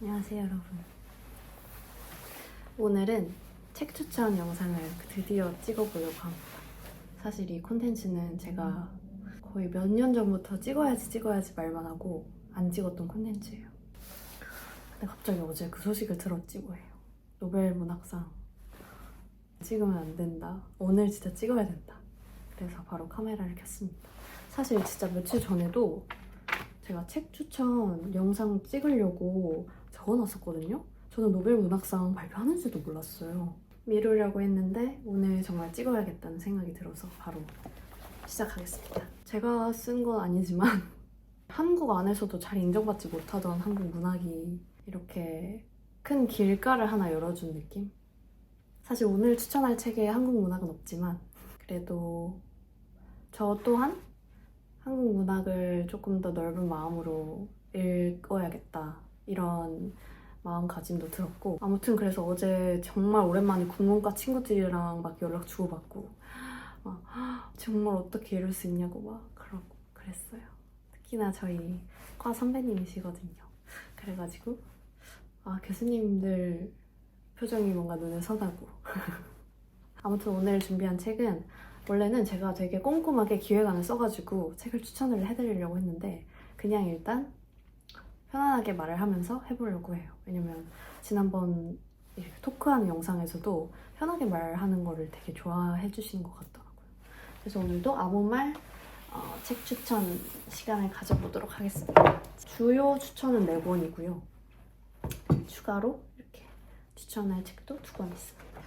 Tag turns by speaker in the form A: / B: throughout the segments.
A: 안녕하세요 여러분. 오늘은 책 추천 영상을 드디어 찍어보려고 합니다. 사실 이 콘텐츠는 제가 거의 몇 년 전부터 찍어야지 말만 하고 안 찍었던 콘텐츠예요. 근데 갑자기 어제 그 소식을 들었지 뭐예요. 노벨 문학상 찍으면 안 된다. 오늘 진짜 찍어야 된다. 그래서 바로 카메라를 켰습니다. 사실 진짜 며칠 전에도 제가 책 추천 영상 찍으려고 적어놨었거든요. 저는 노벨 문학상 발표하는지도 몰랐어요. 미루려고 했는데 오늘 정말 찍어야겠다는 생각이 들어서 바로 시작하겠습니다. 제가 쓴 건 아니지만 한국 안에서도 잘 인정받지 못하던 한국 문학이 이렇게 큰 길가를 하나 열어준 느낌? 사실 오늘 추천할 책에 한국 문학은 없지만 그래도 저 또한 한국 문학을 조금 더 넓은 마음으로 읽어야겠다 이런 마음가짐도 들었고, 아무튼 그래서 어제 정말 오랜만에 국문과 친구들이랑 막 연락 주고받고 막 정말 어떻게 이럴 수 있냐고 막 그러고 그랬어요. 특히나 저희 과 선배님이시거든요. 그래가지고 교수님들 표정이 뭔가 눈에 선하고 아무튼 오늘 준비한 책은, 원래는 제가 되게 꼼꼼하게 기획안을 써가지고 책을 추천을 해드리려고 했는데 그냥 일단 편안하게 말을 하면서 해보려고 해요. 왜냐면 지난번 토크하는 영상에서도 편하게 말하는 거를 되게 좋아해 주시는 것 같더라고요. 그래서 오늘도 아무 말 책 추천 시간을 가져보도록 하겠습니다. 주요 추천은 4권이고요. 추가로 이렇게 추천할 책도 2권 있습니다.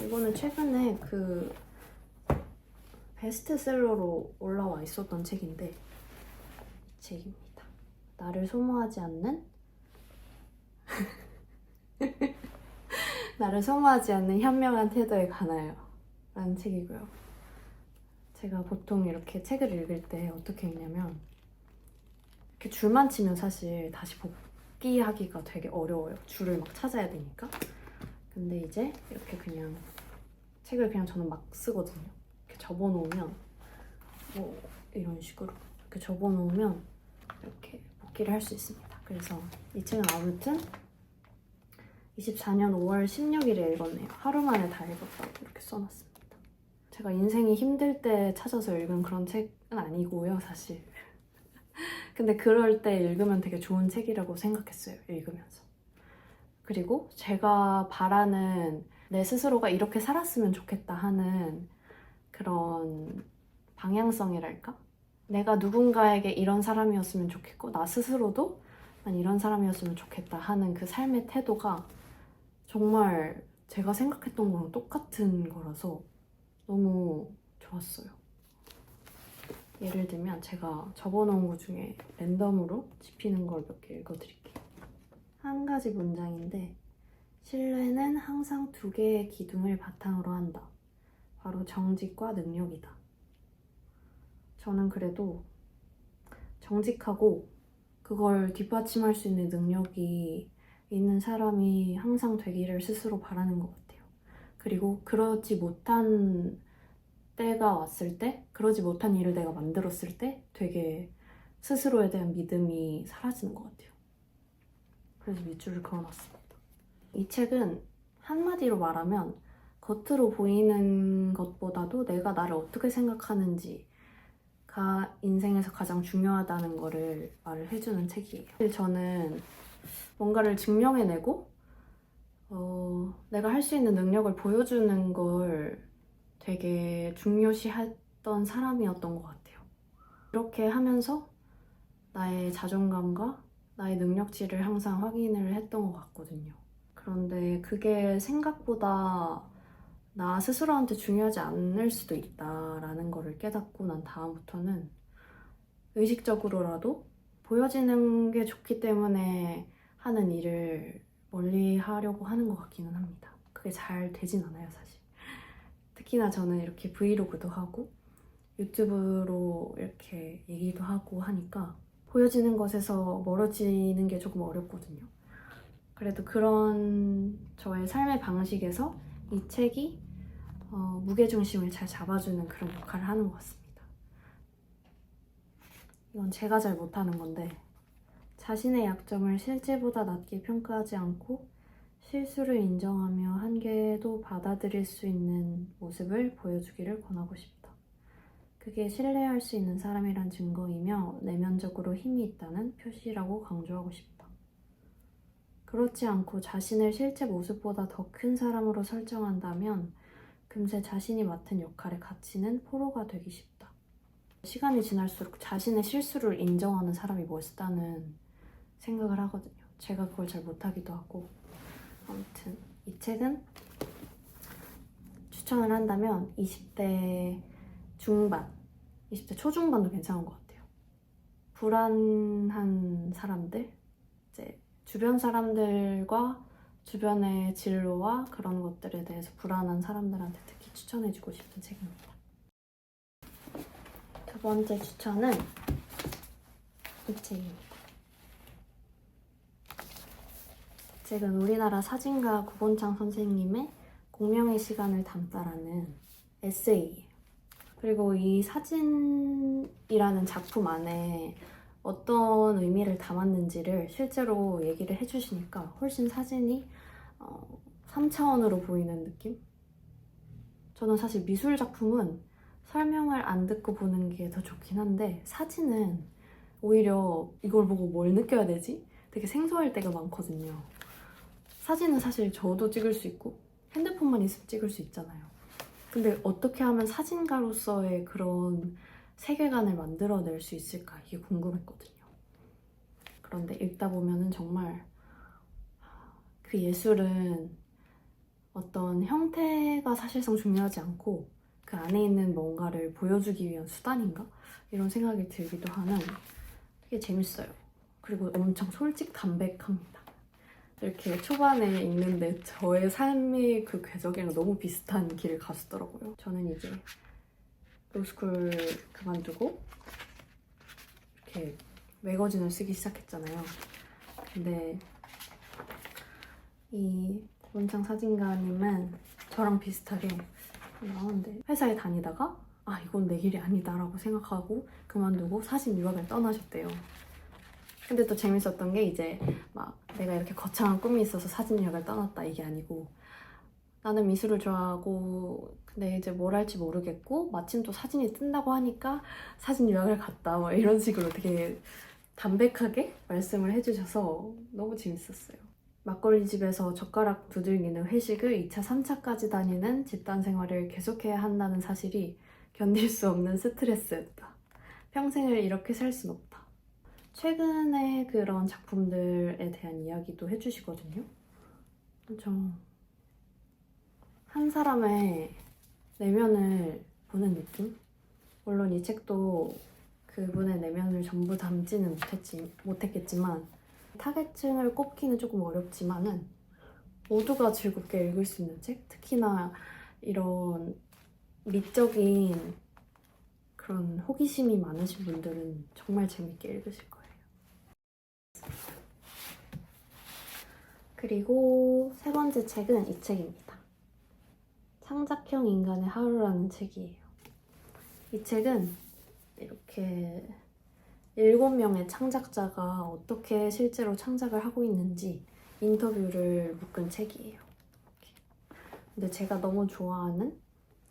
A: 이거는 최근에 그 베스트셀러로 올라와 있었던 책인데 이 책입니다. 나를 소모하지 않는 나를 소모하지 않는 현명한 태도에 관하여 라는 책이고요. 제가 보통 이렇게 책을 읽을 때 어떻게 읽냐면 이렇게 줄만 치면 사실 다시 복귀하기가 되게 어려워요. 줄을 막 찾아야 되니까. 근데 이제 이렇게 그냥 책을 그냥 저는 막 쓰거든요. 이렇게 접어놓으면 뭐 이런 식으로 이렇게 접어놓으면 이렇게 복기를 할 수 있습니다. 그래서 이 책은 아무튼 24년 5월 16일에 읽었네요. 하루 만에 다 읽었다고 이렇게 써놨습니다. 제가 인생이 힘들 때 찾아서 읽은 그런 책은 아니고요, 사실. 근데 그럴 때 읽으면 되게 좋은 책이라고 생각했어요, 읽으면서. 그리고 제가 바라는 내 스스로가 이렇게 살았으면 좋겠다 하는 그런 방향성이랄까? 내가 누군가에게 이런 사람이었으면 좋겠고 나 스스로도 난 이런 사람이었으면 좋겠다 하는 그 삶의 태도가 정말 제가 생각했던 거랑 똑같은 거라서 너무 좋았어요. 예를 들면 제가 적어놓은 것 중에 랜덤으로 집히는 걸 몇 개 읽어드릴게요. 한 가지 문장인데, 신뢰는 항상 2개의 기둥을 바탕으로 한다. 바로 정직과 능력이다. 저는 그래도 정직하고 그걸 뒷받침할 수 있는 능력이 있는 사람이 항상 되기를 스스로 바라는 것 같아요. 그리고 그러지 못한 때가 왔을 때, 그러지 못한 일을 내가 만들었을 때 되게 스스로에 대한 믿음이 사라지는 것 같아요. 그래서 밑줄을 그어놨습니다. 이 책은 한마디로 말하면 겉으로 보이는 것보다도 내가 나를 어떻게 생각하는지가 인생에서 가장 중요하다는 거를 말을 해주는 책이에요. 저는 뭔가를 증명해내고 내가 할 수 있는 능력을 보여주는 걸 되게 중요시했던 사람이었던 것 같아요. 이렇게 하면서 나의 자존감과 나의 능력치를 항상 확인을 했던 것 같거든요. 그런데 그게 생각보다 나 스스로한테 중요하지 않을 수도 있다라는 거를 깨닫고 난 다음부터는 의식적으로라도 보여지는 게 좋기 때문에 하는 일을 멀리 하려고 하는 것 같기는 합니다. 그게 잘 되진 않아요, 사실. 특히나 저는 이렇게 브이로그도 하고 유튜브로 이렇게 얘기도 하고 하니까 보여지는 것에서 멀어지는 게 조금 어렵거든요. 그래도 그런 저의 삶의 방식에서 이 책이 무게중심을 잘 잡아주는 그런 역할을 하는 것 같습니다. 이건 제가 잘 못하는 건데 자신의 약점을 실제보다 낮게 평가하지 않고 실수를 인정하며 한계도 받아들일 수 있는 모습을 보여주기를 권하고 싶다. 그게 신뢰할 수 있는 사람이란 증거이며 내면적으로 힘이 있다는 표시라고 강조하고 싶다. 그렇지 않고 자신을 실제 모습보다 더 큰 사람으로 설정한다면 금세 자신이 맡은 역할의 가치는 포로가 되기 쉽다. 시간이 지날수록 자신의 실수를 인정하는 사람이 멋있다는 생각을 하거든요. 제가 그걸 잘 못하기도 하고. 아무튼 이 책은 추천을 한다면 20대 중반, 20대 초중반도 괜찮은 것 같아요. 불안한 사람들, 이제 주변 사람들과 주변의 진로와 그런 것들에 대해서 불안한 사람들한테 특히 추천해주고 싶은 책입니다. 두 번째 추천은 이 책입니다. 이 책은 우리나라 사진가 구본창 선생님의 공명의 시간을 담다라는 에세이예요. 그리고 이 사진이라는 작품 안에 어떤 의미를 담았는지를 실제로 얘기를 해주시니까 훨씬 사진이 3차원으로 보이는 느낌? 저는 사실 미술 작품은 설명을 안 듣고 보는 게 더 좋긴 한데 사진은 오히려 이걸 보고 뭘 느껴야 되지? 되게 생소할 때가 많거든요. 사진은 사실 저도 찍을 수 있고 핸드폰만 있으면 찍을 수 있잖아요. 근데 어떻게 하면 사진가로서의 그런 세계관을 만들어낼 수 있을까? 이게 궁금했거든요. 그런데 읽다 보면은 정말 그 예술은 어떤 형태가 사실상 중요하지 않고 그 안에 있는 뭔가를 보여주기 위한 수단인가? 이런 생각이 들기도 하는 되게 재밌어요. 그리고 엄청 솔직 담백합니다. 이렇게 초반에 읽는데 저의 삶의 그 궤적이랑 너무 비슷한 길을 갔었더라고요. 저는 이제 로스쿨 그만두고 이렇게 매거진을 쓰기 시작했잖아요. 근데 이 구본창 사진가님은 저랑 비슷하게 나오는데 회사에 다니다가 아 이건 내 길이 아니다라고 생각하고 그만두고 사진 유학을 떠나셨대요. 근데 또 재밌었던 게 이제 막 내가 이렇게 거창한 꿈이 있어서 사진 유학을 떠났다 이게 아니고 나는 미술을 좋아하고 근데 이제 뭘 할지 모르겠고 마침 또 사진이 뜬다고 하니까 사진 유학을 갔다 뭐 이런 식으로 되게 담백하게 말씀을 해주셔서 너무 재밌었어요. 막걸리 집에서 젓가락 두들기는 회식을 2차, 3차까지 다니는 집단 생활을 계속해야 한다는 사실이 견딜 수 없는 스트레스였다. 평생을 이렇게 살 순 없다. 최근에 그런 작품들에 대한 이야기도 해주시거든요. 좀 한 사람의 내면을 보는 느낌? 물론 이 책도 그분의 내면을 전부 담지는 못했겠지만 타겟층을 꼽기는 조금 어렵지만은 모두가 즐겁게 읽을 수 있는 책? 특히나 이런 미적인 그런 호기심이 많으신 분들은 정말 재밌게 읽으실 거예요. 그리고 세 번째 책은 이 책입니다. 창작형 인간의 하루라는 책이에요. 이 책은 이렇게 7명의 창작자가 어떻게 실제로 창작을 하고 있는지 인터뷰를 묶은 책이에요. 근데 제가 너무 좋아하는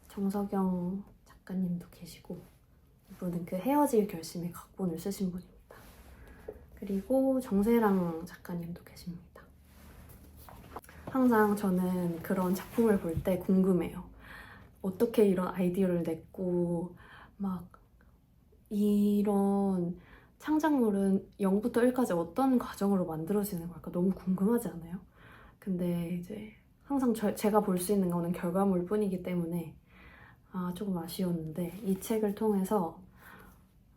A: 정석영 작가님도 계시고 이분은 그 헤어질 결심의 각본을 쓰신 분입니다. 그리고 정세랑 작가님도 계십니다. 항상 저는 그런 작품을 볼 때 궁금해요. 어떻게 이런 아이디어를 냈고 막 이런 창작물은 0부터 1까지 어떤 과정으로 만들어지는 걸까 너무 궁금하지 않아요? 근데 이제 항상 제가 볼 수 있는 거는 결과물 뿐이기 때문에 조금 아쉬웠는데 이 책을 통해서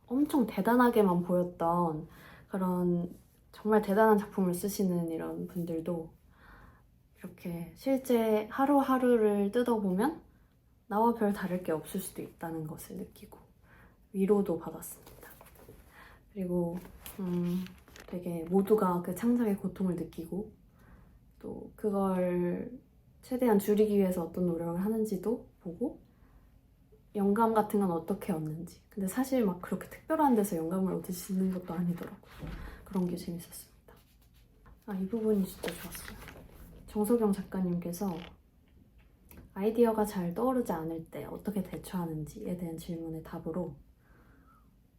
A: 엄청 대단하게만 보였던 그런 정말 대단한 작품을 쓰시는 이런 분들도 이렇게 실제 하루하루를 뜯어보면 나와 별 다를 게 없을 수도 있다는 것을 느끼고 위로도 받았습니다. 그리고 되게 모두가 그 창작의 고통을 느끼고 또 그걸 최대한 줄이기 위해서 어떤 노력을 하는지도 보고 영감 같은 건 어떻게 얻는지 근데 사실 막 그렇게 특별한 데서 영감을 얻으시는 것도 아니더라고요. 그런 게 재밌었습니다. 이 부분이 진짜 좋았어요. 정소경 작가님께서 아이디어가 잘 떠오르지 않을 때 어떻게 대처하는지에 대한 질문의 답으로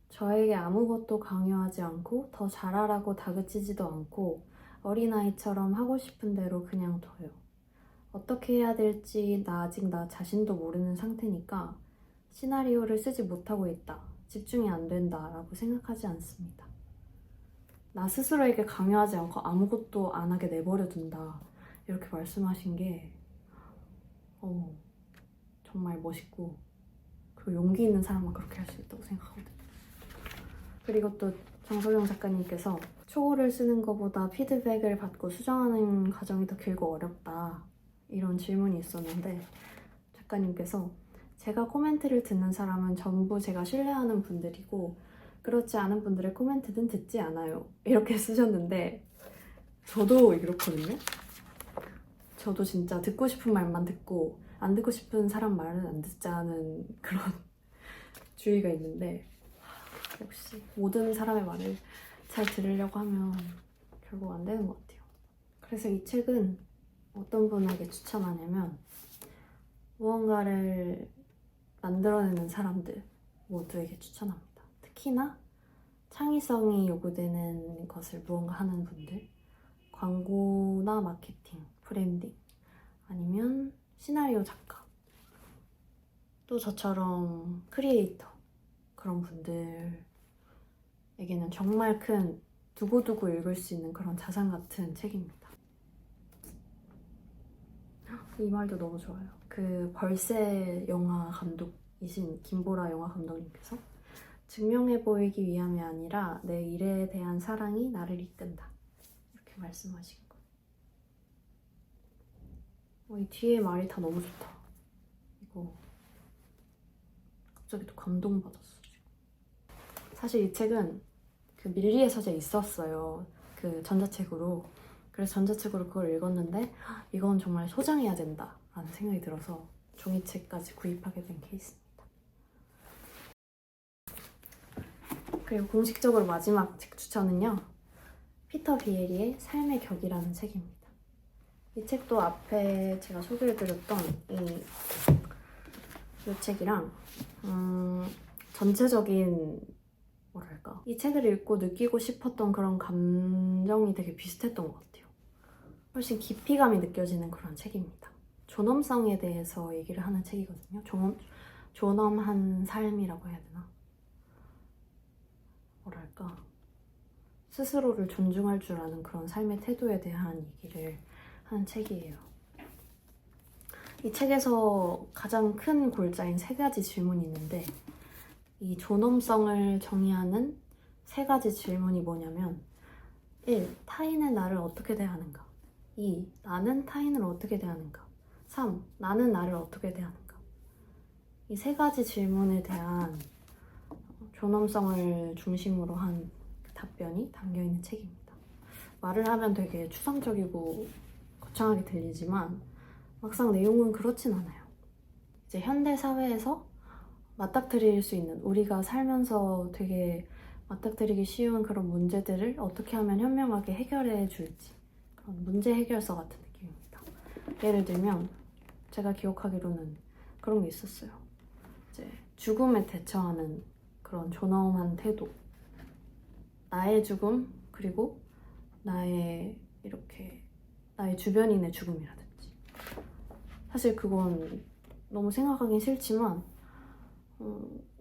A: 저에게 아무것도 강요하지 않고 더 잘하라고 다그치지도 않고 어린아이처럼 하고 싶은 대로 그냥 둬요. 어떻게 해야 될지 아직 나 자신도 모르는 상태니까 시나리오를 쓰지 못하고 있다, 집중이 안 된다 라고 생각하지 않습니다. 나 스스로에게 강요하지 않고 아무것도 안 하게 내버려 둔다, 이렇게 말씀하신 게 정말 멋있고, 그리고 용기 있는 사람만 그렇게 할 수 있다고 생각하거든요. 그리고 또 정소영 작가님께서 초고를 쓰는 것보다 피드백을 받고 수정하는 과정이 더 길고 어렵다, 이런 질문이 있었는데 작가님께서 제가 코멘트를 듣는 사람은 전부 제가 신뢰하는 분들이고 그렇지 않은 분들의 코멘트는 듣지 않아요, 이렇게 쓰셨는데 저도 이렇거든요. 저도 진짜 듣고 싶은 말만 듣고 안 듣고 싶은 사람 말은 안 듣자는 그런 주의가 있는데 역시 모든 사람의 말을 잘 들으려고 하면 결국 안 되는 것 같아요. 그래서 이 책은 어떤 분에게 추천하냐면 무언가를 만들어내는 사람들 모두에게 추천합니다. 특히나 창의성이 요구되는 것을 무언가 하는 분들, 광고나 마케팅, 브랜딩, 아니면 시나리오 작가, 또 저처럼 크리에이터, 그런 분들에게는 정말 큰 두고두고 읽을 수 있는 그런 자산 같은 책입니다. 이 말도 너무 좋아요. 그 벌새 영화 감독이신 김보라 영화 감독님께서 증명해 보이기 위함이 아니라 내 일에 대한 사랑이 나를 이끈다, 이렇게 말씀하신 거. 이 뒤에 말이 다 너무 좋다. 이거 갑자기 또 감동받았어. 사실 이 책은 그 밀리의 서재에 있었어요. 그 전자책으로. 그래서 전자책으로 그걸 읽었는데 이건 정말 소장해야 된다 라는 생각이 들어서 종이책까지 구입하게 된 케이스입니다. 그리고 공식적으로 마지막 책 추천은요, 피터 비에리의 삶의 격이라는 책입니다. 이 책도 앞에 제가 소개해드렸던 이 책이랑 전체적인 뭐랄까, 이 책을 읽고 느끼고 싶었던 그런 감정이 되게 비슷했던 것 같아요. 훨씬 깊이감이 느껴지는 그런 책입니다. 존엄성에 대해서 얘기를 하는 책이거든요. 존엄한 삶이라고 해야 되나? 뭐랄까, 스스로를 존중할 줄 아는 그런 삶의 태도에 대한 얘기를 하는 책이에요. 이 책에서 가장 큰 골자인 3가지 질문이 있는데 이 존엄성을 정의하는 3가지 질문이 뭐냐면 1. 타인은 나를 어떻게 대하는가? 2. 나는 타인을 어떻게 대하는가? 3. 나는 나를 어떻게 대하는가? 이 3가지 질문에 대한 존엄성을 중심으로 한 답변이 담겨있는 책입니다. 말을 하면 되게 추상적이고 거창하게 들리지만 막상 내용은 그렇진 않아요. 이제 현대 사회에서 맞닥뜨릴 수 있는, 우리가 살면서 되게 맞닥뜨리기 쉬운 그런 문제들을 어떻게 하면 현명하게 해결해 줄지, 그런 문제 해결서 같은 느낌입니다. 예를 들면 제가 기억하기로는 그런 게 있었어요. 이제 죽음에 대처하는 그런 존엄한 태도, 나의 죽음, 그리고 나의 주변인의 죽음이라든지. 사실 그건 너무 생각하긴 싫지만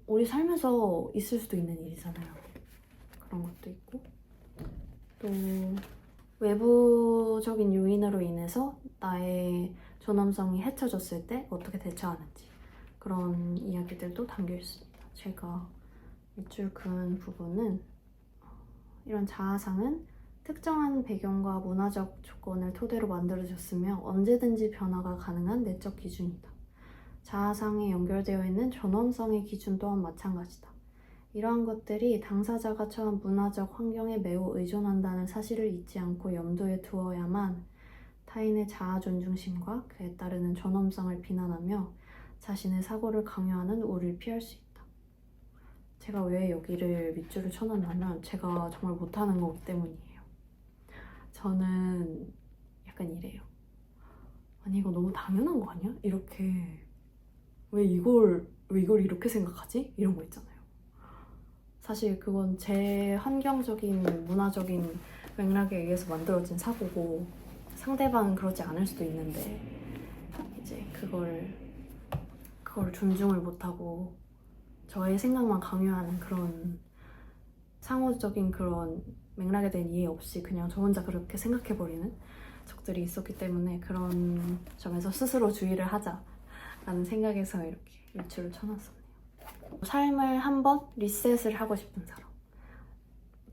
A: 우리 살면서 있을 수도 있는 일이잖아요. 그런 것도 있고, 또 외부적인 요인으로 인해서 나의 존엄성이 해쳐졌을 때 어떻게 대처하는지, 그런 이야기들도 담겨 있습니다. 제가 밑줄 그은 부분은 이런 자아상은 특정한 배경과 문화적 조건을 토대로 만들어졌으며 언제든지 변화가 가능한 내적 기준이다. 자아상에 연결되어 있는 존엄성의 기준 또한 마찬가지다. 이러한 것들이 당사자가 처한 문화적 환경에 매우 의존한다는 사실을 잊지 않고 염두에 두어야만 타인의 자아 존중심과 그에 따르는 존엄성을 비난하며 자신의 사고를 강요하는 우를 피할 수 있다. 제가 왜 여기를 밑줄을 쳐놨냐면 제가 정말 못하는 거기 때문이에요. 저는 약간 이래요. 아니 이거 너무 당연한 거 아니야? 이렇게 왜 이걸 이렇게 생각하지? 이런 거 있잖아요. 사실 그건 제 환경적인 문화적인 맥락에 의해서 만들어진 사고고 상대방은 그러지 않을 수도 있는데 이제 그걸 존중을 못하고 저의 생각만 강요하는 그런 상호적인 그런 맥락에 대한 이해 없이 그냥 저 혼자 그렇게 생각해버리는 적들이 있었기 때문에 그런 점에서 스스로 주의를 하자라는 생각에서 이렇게 밑줄을 쳐놨었네요. 삶을 한번 리셋을 하고 싶은 사람.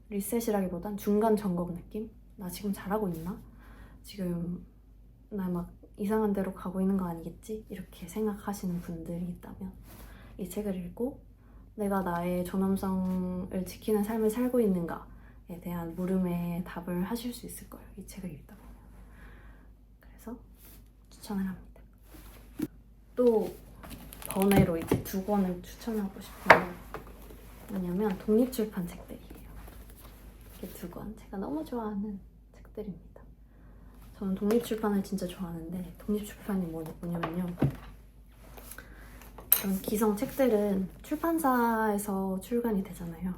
A: 리셋이라기보단 중간 점검 느낌? 나 지금 잘하고 있나? 지금 나 막 이상한 데로 가고 있는 거 아니겠지? 이렇게 생각하시는 분들이 있다면 이 책을 읽고 내가 나의 존엄성을 지키는 삶을 살고 있는가에 대한 물음에 답을 하실 수 있을 거예요. 이 책을 읽다 보면. 그래서 추천을 합니다. 또 번외로 이제 2권을 추천하고 싶은 게 뭐냐면 독립출판 책들이에요. 이게 2권. 제가 너무 좋아하는 책들입니다. 저는 독립출판을 진짜 좋아하는데 독립출판이 뭐냐면요. 이런 기성 책들은 출판사에서 출간이 되잖아요.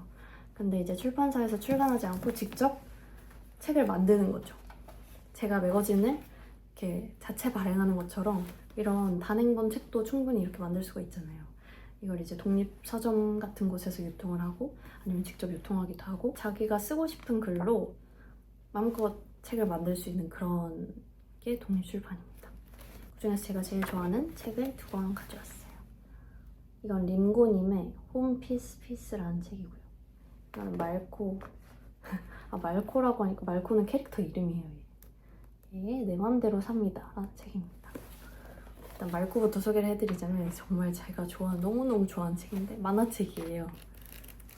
A: 근데 이제 출판사에서 출간하지 않고 직접 책을 만드는 거죠. 제가 매거진을 이렇게 자체 발행하는 것처럼 이런 단행본 책도 충분히 이렇게 만들 수가 있잖아요. 이걸 이제 독립서점 같은 곳에서 유통을 하고 아니면 직접 유통하기도 하고 자기가 쓰고 싶은 글로 마음껏 책을 만들 수 있는 그런 게 독립출판입니다. 그중에서 제가 제일 좋아하는 책을 2권 가져왔어요. 이건 림고님의 홈 피스 피스라는 책이고요. 이거는 말코 말코라고 하니까 말코는 캐릭터 이름이에요. 얘 내 맘대로 삽니다 라는 책입니다. 일단 말코부터 소개를 해드리자면 정말 제가 너무너무 좋아하는 책인데 만화책이에요.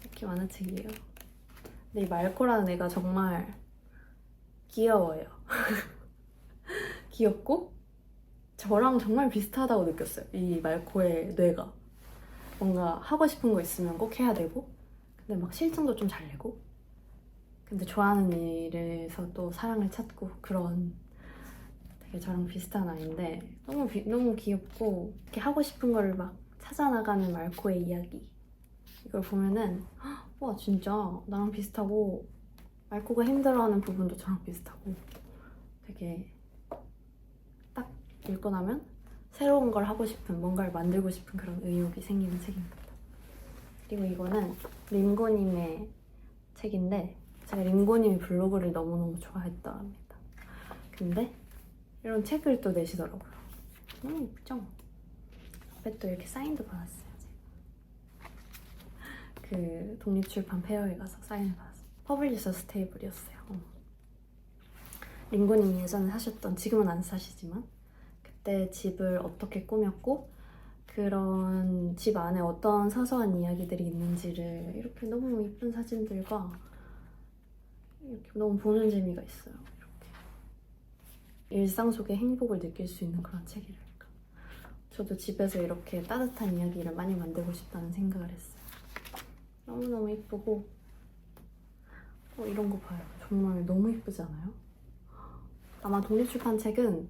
A: 이렇게 만화책이에요. 근데 이 말코라는 애가 정말 귀여워요. 귀엽고 저랑 정말 비슷하다고 느꼈어요. 이 말코의 뇌가 뭔가 하고 싶은 거 있으면 꼭 해야 되고 근데 막 실증도 좀 잘 내고 근데 좋아하는 일에서 또 사랑을 찾고 그런 되게 저랑 비슷한 아이인데 너무 귀엽고 이렇게 하고 싶은 거를 막 찾아나가는 말코의 이야기 이걸 보면은 와 진짜 나랑 비슷하고 말코가 힘들어하는 부분도 저랑 비슷하고 되게 딱 읽고 나면 새로운 걸 하고 싶은 뭔가를 만들고 싶은 그런 의욕이 생기는 책입니다. 그리고 이거는 림고님의 책인데 제가 림고님의 블로그를 너무너무 좋아했다 합니다. 근데 이런 책을 또 내시더라고요. 너무 예쁘죠? 앞에 또 이렇게 사인도 받았어요. 제가. 그 독립출판 페어에 가서 사인을 받았어요. 퍼블리셔스 테이블이었어요. 림고님이 예전에 사셨던, 지금은 안 사시지만 그때 집을 어떻게 꾸몄고 그런 집 안에 어떤 사소한 이야기들이 있는지를 이렇게 너무 예쁜 사진들과 이렇게 너무 보는 재미가 있어요. 이렇게 일상 속의 행복을 느낄 수 있는 그런 책이랄까. 저도 집에서 이렇게 따뜻한 이야기를 많이 만들고 싶다는 생각을 했어요. 너무너무 예쁘고 이런 거 봐요. 정말 너무 예쁘지 않아요? 아마 독립출판 책은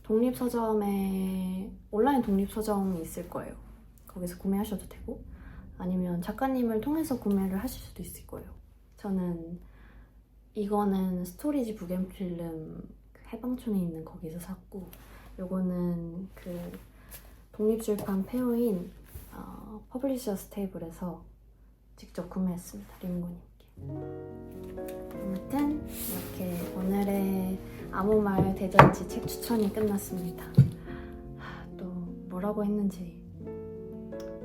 A: 독립서점에 온라인 독립서점이 있을 거예요. 거기서 구매하셔도 되고 아니면 작가님을 통해서 구매를 하실 수도 있을 거예요. 저는 이거는 스토리지 북앤필름 해방촌에 있는 거기서 샀고 요거는 그 독립출판 페어인 퍼블리셔스 테이블에서 직접 구매했습니다. 림고님께. 아무튼 이렇게 오늘의 아무 말 대잔치 책 추천이 끝났습니다. 또 뭐라고 했는지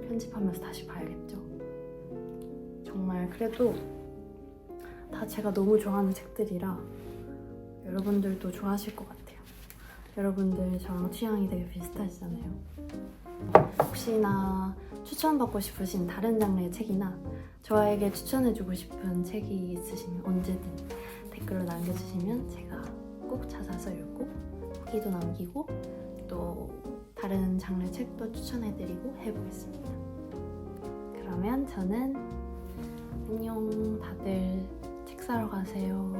A: 편집하면서 다시 봐야겠죠. 정말 그래도 다 제가 너무 좋아하는 책들이라 여러분들도 좋아하실 것 같아요. 여러분들 저랑 취향이 되게 비슷하시잖아요. 혹시나 추천받고 싶으신 다른 장르의 책이나 저에게 추천해주고 싶은 책이 있으시면 언제든 댓글로 남겨주시면 제가 꼭 찾아서 읽고 후기도 남기고 또 다른 장르 책도 추천해드리고 해보겠습니다. 그러면 저는 안녕. 다들 책 사러 가세요.